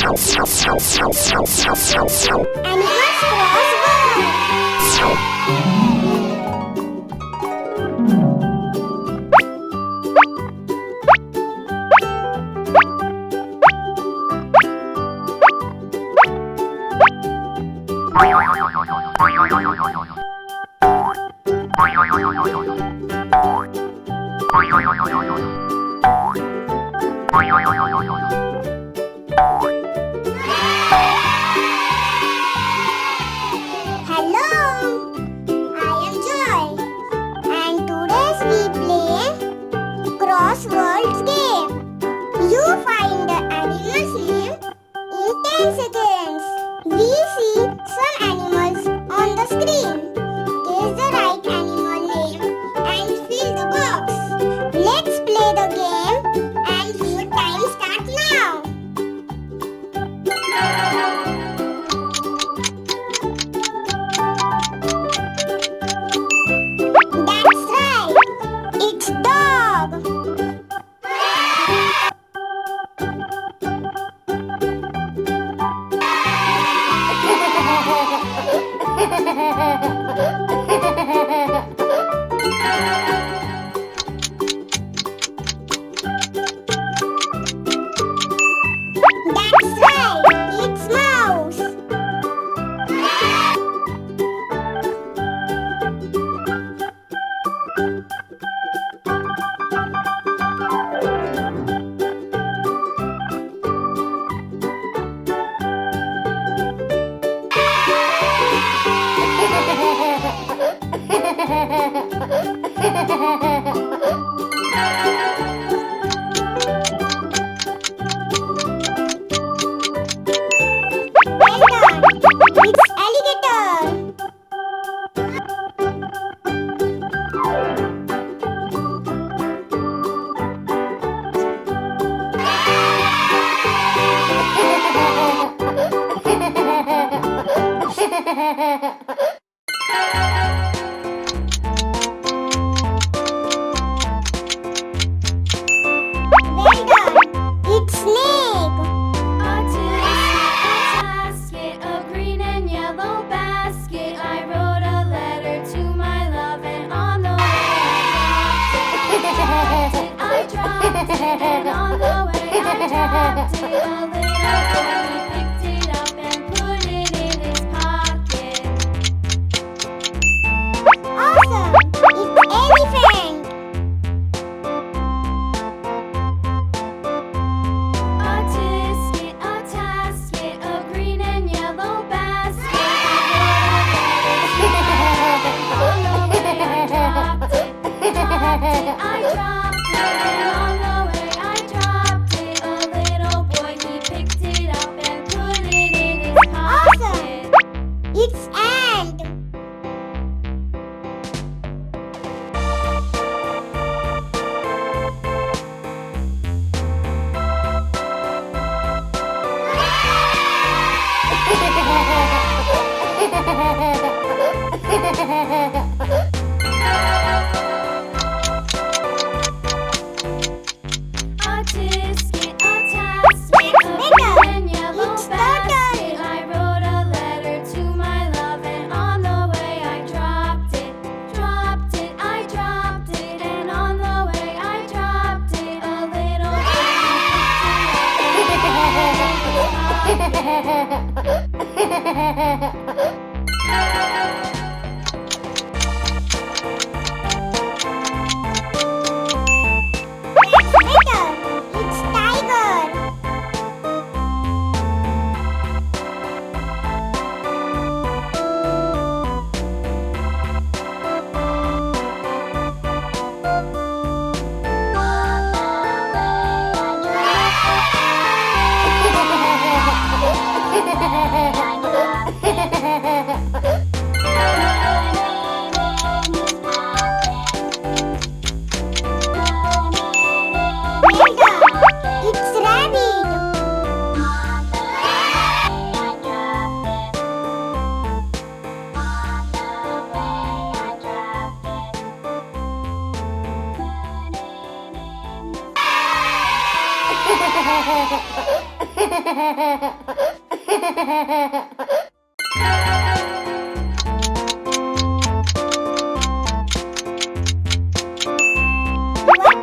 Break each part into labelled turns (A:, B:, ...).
A: Animals crossword. Hello, I am Joy, and today we play Crosswords game. You find the animal's name in 10 seconds. We see some animals on the screen. Guess the right animal name and fill the box. Let's play the game and your time start now. That's right. It's dog. That's right. It's mouse. Well done. It's alligator. Well done. It's snake.
B: Basket, a green and yellow basket. I wrote a letter to my love, and on the way I dropped it. And on the way I dropped it. A little boy, he picked it up and put it in his pocket.
A: Awesome. It's elephant.
B: A tasket, a green and yellow basket. On the way I dropped it. I dropped it, and on the way I dropped it. A little boy, he picked it up and put it in his pocket.
A: It's ant.
B: A tasket, a green and yellow
A: It's
B: basket. I wrote a letter to my love, and on the way I dropped it. I dropped it, and on the way I dropped it. A little
A: That's better. It's tiger. Well done. It's rabbit. What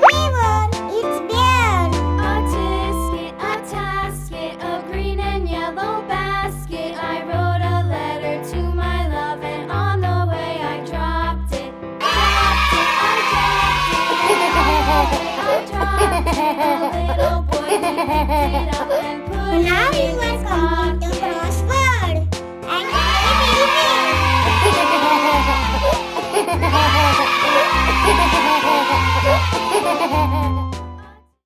A: flavor? It's bear.
B: A tisket, a tasket, a green and yellow basket. I wrote a letter to my love, and on the way I dropped it. Dropped it, I dropped it. A little boy, he picked it up and put
A: Now
B: it
A: you
B: in
A: are
B: his
A: complete.